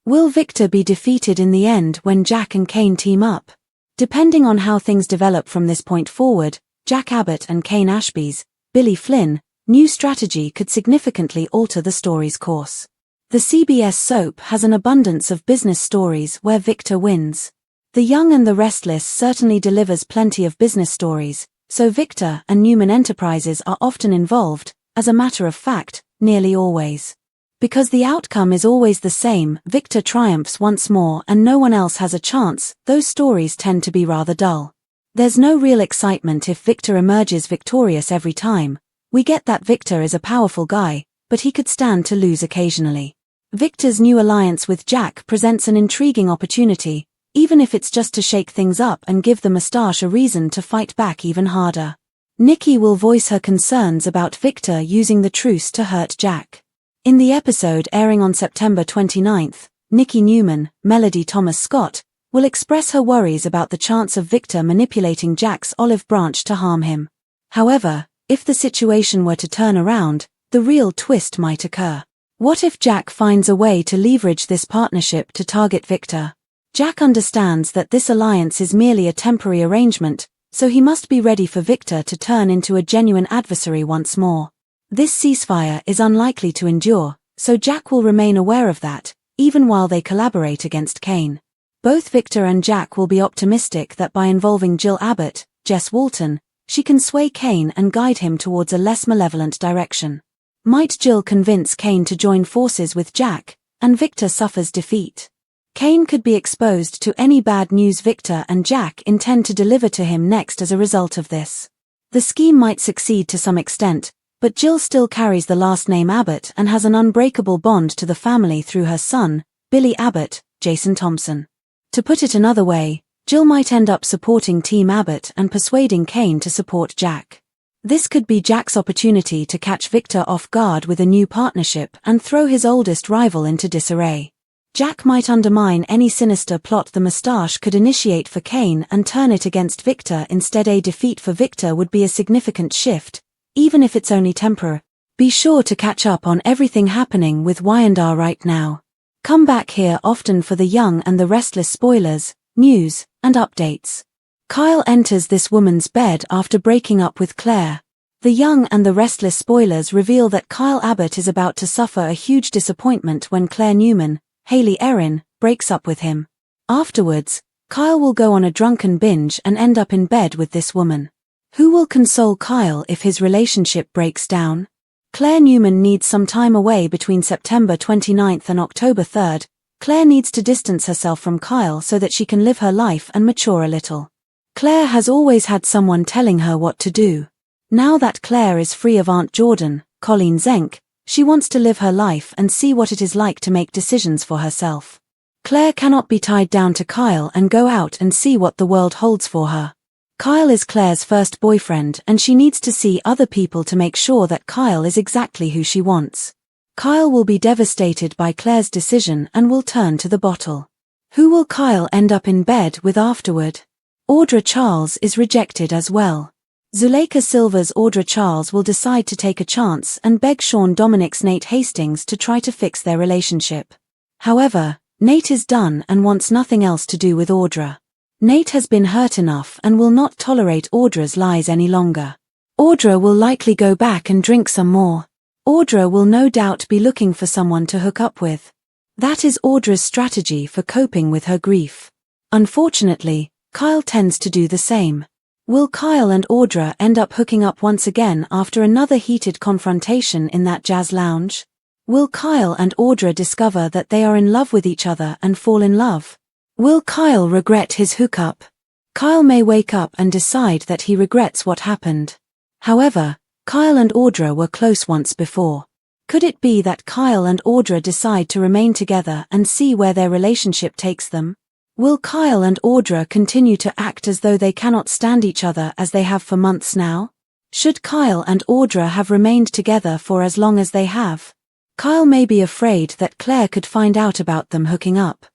Will Victor be defeated in the end when Jack and Kane team up? Depending on how things develop from this point forward, Jack Abbott and Kane Ashby's Billy Flynn new strategy could significantly alter the story's course. The CBS soap has an abundance of business stories where Victor wins. The Young and the Restless certainly delivers plenty of business stories, so Victor and Newman Enterprises are often involved, as a matter of fact, nearly always. Because the outcome is always the same, Victor triumphs once more and no one else has a chance, those stories tend to be rather dull. There's no real excitement if Victor emerges victorious every time. We get that Victor is a powerful guy, but he could stand to lose occasionally. Victor's new alliance with Jack presents an intriguing opportunity, even if it's just to shake things up and give the Moustache a reason to fight back even harder. Nikki will voice her concerns about Victor using the truce to hurt Jack. In the episode airing on September 29th, Nikki Newman, Melody Thomas Scott, will express her worries about the chance of Victor manipulating Jack's olive branch to harm him. However, if the situation were to turn around, the real twist might occur. What if Jack finds a way to leverage this partnership to target Victor? Jack understands that this alliance is merely a temporary arrangement, so he must be ready for Victor to turn into a genuine adversary once more. This ceasefire is unlikely to endure, so Jack will remain aware of that, even while they collaborate against Kane. Both Victor and Jack will be optimistic that by involving Jill Abbott, Jess Walton, she can sway Kane and guide him towards a less malevolent direction. Might Jill convince Kane to join forces with Jack, and Victor suffers defeat? Kane could be exposed to any bad news Victor and Jack intend to deliver to him next as a result of this. The scheme might succeed to some extent, but Jill still carries the last name Abbott and has an unbreakable bond to the family through her son, Billy Abbott, Jason Thompson. To put it another way, Jill might end up supporting Team Abbott and persuading Kane to support Jack. This could be Jack's opportunity to catch Victor off guard with a new partnership and throw his oldest rival into disarray. Jack might undermine any sinister plot the Moustache could initiate for Kane and turn it against Victor instead. A defeat for Victor would be a significant shift, even if it's only temporary. Be sure to catch up on everything happening with Y&R right now. Come back here often for the Young and the Restless spoilers, news, and updates. Kyle enters this woman's bed after breaking up with Claire. The Young and the Restless spoilers reveal that Kyle Abbott is about to suffer a huge disappointment when Claire Newman, Haley Erin, breaks up with him. Afterwards, Kyle will go on a drunken binge and end up in bed with this woman. Who will console Kyle if his relationship breaks down? Claire Newman needs some time away between September 29th and October 3rd. Claire needs to distance herself from Kyle so that she can live her life and mature a little. Claire has always had someone telling her what to do. Now that Claire is free of Aunt Jordan, Colleen Zenk, she wants to live her life and see what it is like to make decisions for herself. Claire cannot be tied down to Kyle and go out and see what the world holds for her. Kyle is Claire's first boyfriend and she needs to see other people to make sure that Kyle is exactly who she wants. Kyle will be devastated by Claire's decision and will turn to the bottle. Who will Kyle end up in bed with afterward? Audra Charles is rejected as well. Zuleika Silva's Audra Charles will decide to take a chance and beg Sean Dominic's Nate Hastings to try to fix their relationship. However, Nate is done and wants nothing else to do with Audra. Nate has been hurt enough and will not tolerate Audra's lies any longer. Audra will likely go back and drink some more. Audra will no doubt be looking for someone to hook up with. That is Audra's strategy for coping with her grief. Unfortunately, Kyle tends to do the same. Will Kyle and Audra end up hooking up once again after another heated confrontation in that jazz lounge? Will Kyle and Audra discover that they are in love with each other and fall in love? Will Kyle regret his hookup? Kyle may wake up and decide that he regrets what happened. However, Kyle and Audra were close once before. Could it be that Kyle and Audra decide to remain together and see where their relationship takes them? Will Kyle and Audra continue to act as though they cannot stand each other as they have for months now? Should Kyle and Audra have remained together for as long as they have? Kyle may be afraid that Claire could find out about them hooking up.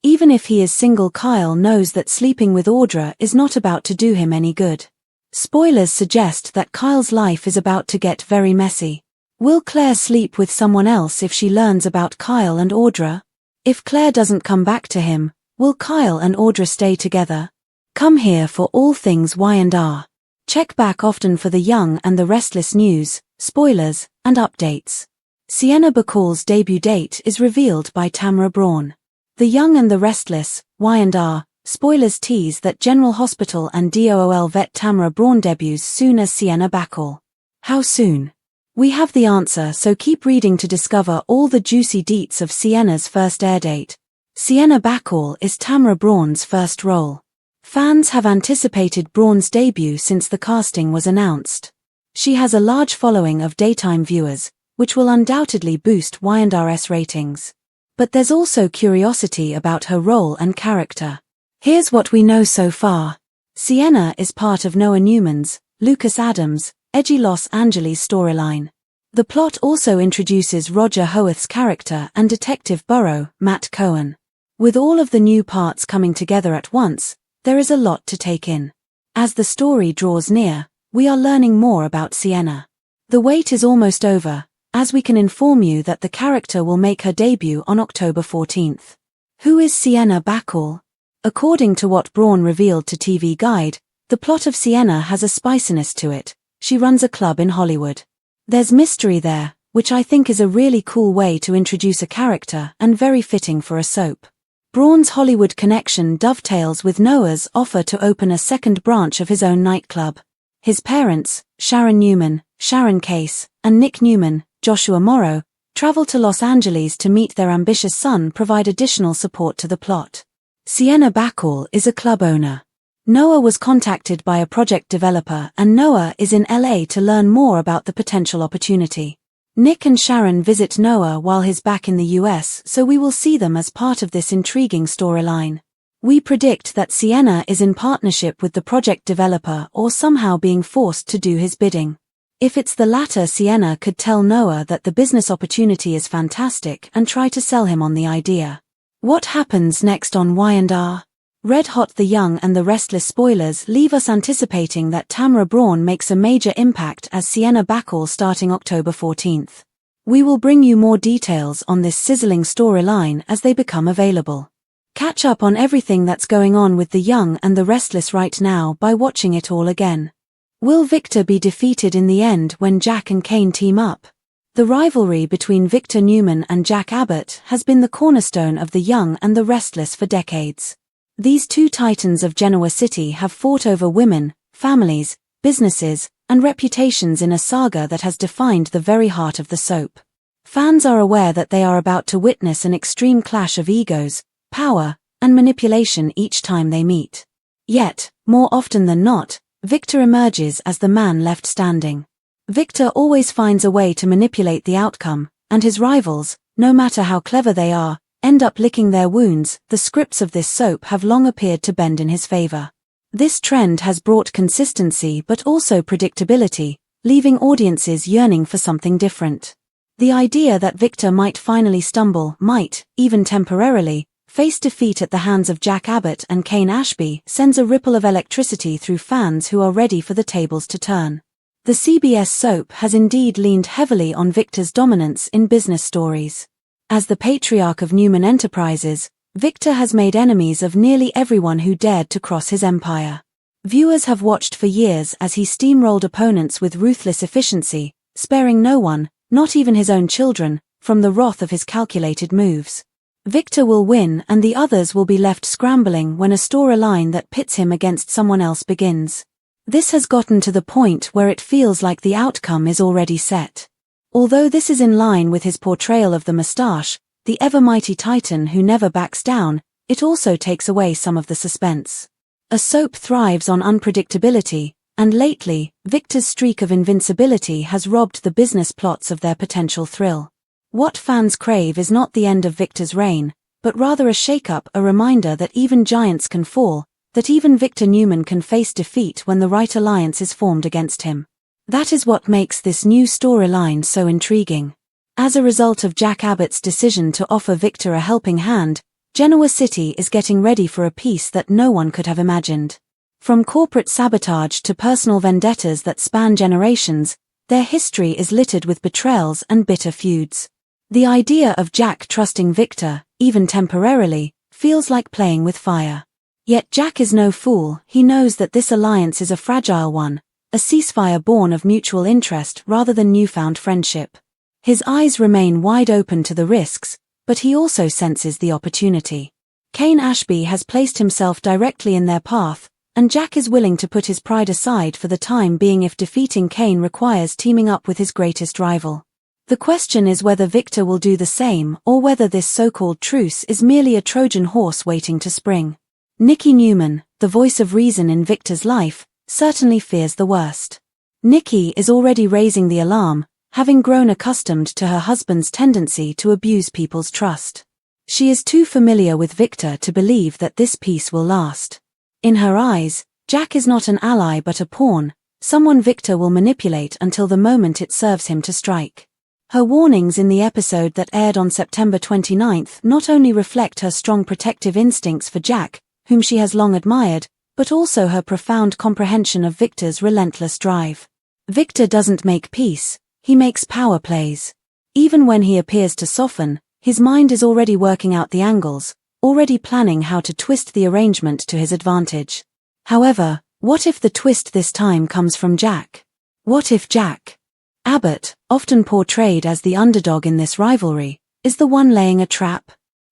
Even if he is single, Kyle knows that sleeping with Audra is not about to do him any good. Spoilers suggest that Kyle's life is about to get very messy. Will Claire sleep with someone else if she learns about Kyle and Audra? If Claire doesn't come back to him, will Kyle and Audra stay together? Come here for all things Y&R. Check back often for the Young and the Restless news, spoilers, and updates. Sienna Bacall's debut date is revealed by Tamara Braun. The Young and the Restless, Y&R, spoilers tease that General Hospital and DOOL vet Tamara Braun debuts soon as Sienna Bacall. How soon? We have the answer, so keep reading to discover all the juicy deets of Sienna's first airdate. Sienna Bacall is Tamara Braun's first role. Fans have anticipated Braun's debut since the casting was announced. She has a large following of daytime viewers, which will undoubtedly boost Y&R's ratings. But there's also curiosity about her role and character. Here's what we know so far. Sienna is part of Noah Newman's, Lucas Adams, edgy Los Angeles storyline. The plot also introduces Roger Howarth's character and Detective Burrow, Matt Cohen. With all of the new parts coming together at once, there is a lot to take in. As the story draws near, we are learning more about Sienna. The wait is almost over, as we can inform you that the character will make her debut on October 14th. Who is Sienna Bacall? According to what Braun revealed to TV Guide, the plot of Sienna has a spiciness to it. She runs a club in Hollywood. There's mystery there, which I think is a really cool way to introduce a character and very fitting for a soap. Braun's Hollywood connection dovetails with Noah's offer to open a second branch of his own nightclub. His parents, Sharon Newman, Sharon Case, and Nick Newman, Joshua Morrow, travel to Los Angeles to meet their ambitious son, provide additional support to the plot. Sienna Bacall is a club owner. Noah was contacted by a project developer and Noah is in LA to learn more about the potential opportunity. Nick and Sharon visit Noah while he's back in the US, so we will see them as part of this intriguing storyline. We predict that Sienna is in partnership with the project developer or somehow being forced to do his bidding. If it's the latter, Sienna could tell Noah that the business opportunity is fantastic and try to sell him on the idea. What happens next on Y&R? Red Hot: The Young and the Restless spoilers leave us anticipating that Tamara Braun makes a major impact as Sienna Bacall starting October 14th. We will bring you more details on this sizzling storyline as they become available. Catch up on everything that's going on with The Young and the Restless right now by watching it all again. Will Victor be defeated in the end when Jack and Kane team up? The rivalry between Victor Newman and Jack Abbott has been the cornerstone of The Young and the Restless for decades. These two titans of Genoa City have fought over women, families, businesses, and reputations in a saga that has defined the very heart of the soap. Fans are aware that they are about to witness an extreme clash of egos, power, and manipulation each time they meet. Yet, more often than not, Victor emerges as the man left standing. Victor always finds a way to manipulate the outcome, and his rivals, no matter how clever they are, end up licking their wounds. The scripts of this soap have long appeared to bend in his favor. This trend has brought consistency but also predictability, leaving audiences yearning for something different. The idea that Victor might finally stumble, might, even temporarily, face defeat at the hands of Jack Abbott and Kane Ashby sends a ripple of electricity through fans who are ready for the tables to turn. The CBS soap has indeed leaned heavily on Victor's dominance in business stories. As the patriarch of Newman Enterprises, Victor has made enemies of nearly everyone who dared to cross his empire. Viewers have watched for years as he steamrolled opponents with ruthless efficiency, sparing no one, not even his own children, from the wrath of his calculated moves. Victor will win and the others will be left scrambling when a storyline that pits him against someone else begins. This has gotten to the point where it feels like the outcome is already set. Although this is in line with his portrayal of the Moustache, the ever-mighty titan who never backs down, it also takes away some of the suspense. A soap thrives on unpredictability, and lately, Victor's streak of invincibility has robbed the business plots of their potential thrill. What fans crave is not the end of Victor's reign, but rather a shake-up, a reminder that even giants can fall, that even Victor Newman can face defeat when the right alliance is formed against him. That is what makes this new storyline so intriguing. As a result of Jack Abbott's decision to offer Victor a helping hand, Genoa City is getting ready for a peace that no one could have imagined. From corporate sabotage to personal vendettas that span generations, their history is littered with betrayals and bitter feuds. The idea of Jack trusting Victor, even temporarily, feels like playing with fire. Yet Jack is no fool. He knows that this alliance is a fragile one, a ceasefire born of mutual interest rather than newfound friendship. His eyes remain wide open to the risks, but he also senses the opportunity. Kane Ashby has placed himself directly in their path, and Jack is willing to put his pride aside for the time being if defeating Kane requires teaming up with his greatest rival. The question is whether Victor will do the same or whether this so-called truce is merely a Trojan horse waiting to spring. Nikki Newman, the voice of reason in Victor's life, certainly fears the worst. Nikki is already raising the alarm, having grown accustomed to her husband's tendency to abuse people's trust. She is too familiar with Victor to believe that this peace will last. In her eyes, Jack is not an ally but a pawn, someone Victor will manipulate until the moment it serves him to strike. Her warnings in the episode that aired on September 29th not only reflect her strong protective instincts for Jack, whom she has long admired, but also her profound comprehension of Victor's relentless drive. Victor doesn't make peace, he makes power plays. Even when he appears to soften, his mind is already working out the angles, already planning how to twist the arrangement to his advantage. However, what if the twist this time comes from Jack? What if Jack Abbott, often portrayed as the underdog in this rivalry, is the one laying a trap?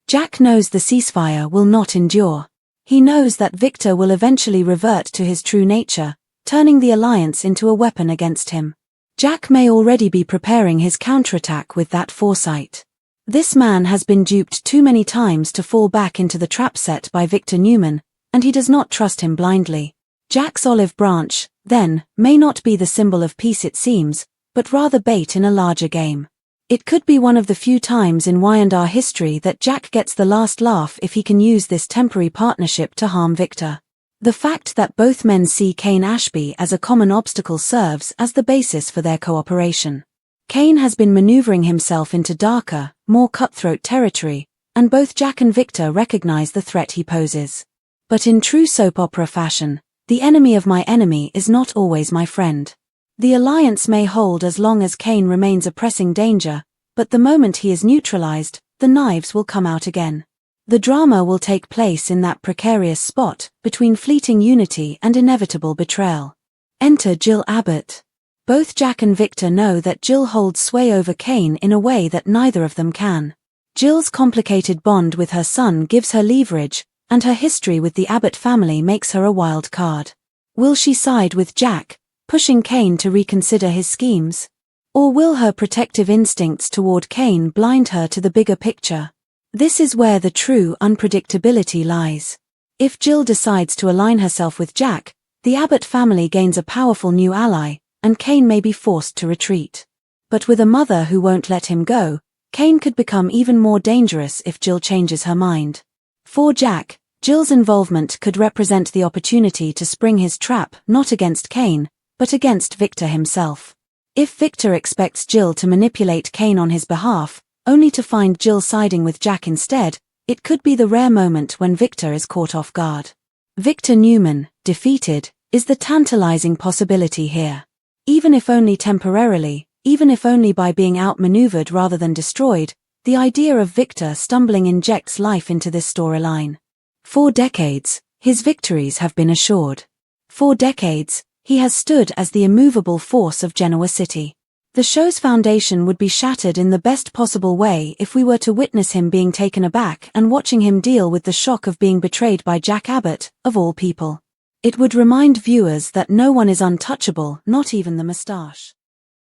Jack knows the ceasefire will not endure. He knows that Victor will eventually revert to his true nature, turning the alliance into a weapon against him. Jack may already be preparing his counterattack with that foresight. This man has been duped too many times to fall back into the trap set by Victor Newman, and he does not trust him blindly. Jack's olive branch, then, may not be the symbol of peace it seems, but rather bait in a larger game. It could be one of the few times in Y&R history that Jack gets the last laugh if he can use this temporary partnership to harm Victor. The fact that both men see Kane Ashby as a common obstacle serves as the basis for their cooperation. Kane has been maneuvering himself into darker, more cutthroat territory, and both Jack and Victor recognize the threat he poses. But in true soap opera fashion, the enemy of my enemy is not always my friend. The alliance may hold as long as Kane remains a pressing danger, but the moment he is neutralized, the knives will come out again. The drama will take place in that precarious spot between fleeting unity and inevitable betrayal. Enter Jill Abbott. Both Jack and Victor know that Jill holds sway over Kane in a way that neither of them can. Jill's complicated bond with her son gives her leverage, and her history with the Abbott family makes her a wild card. Will she side with Jack, pushing Kane to reconsider his schemes? Or will her protective instincts toward Kane blind her to the bigger picture? This is where the true unpredictability lies. If Jill decides to align herself with Jack, the Abbott family gains a powerful new ally, and Kane may be forced to retreat. But with a mother who won't let him go, Kane could become even more dangerous if Jill changes her mind. For Jack, Jill's involvement could represent the opportunity to spring his trap not against Kane, but against Victor himself. If Victor expects Jill to manipulate Kane on his behalf, only to find Jill siding with Jack instead, it could be the rare moment when Victor is caught off guard. Victor Newman, defeated, is the tantalizing possibility here. Even if only temporarily, even if only by being outmaneuvered rather than destroyed, the idea of Victor stumbling injects life into this storyline. For decades, his victories have been assured. For decades, he has stood as the immovable force of Genoa City. The show's foundation would be shattered in the best possible way if we were to witness him being taken aback and watching him deal with the shock of being betrayed by Jack Abbott, of all people. It would remind viewers that no one is untouchable, not even the Moustache.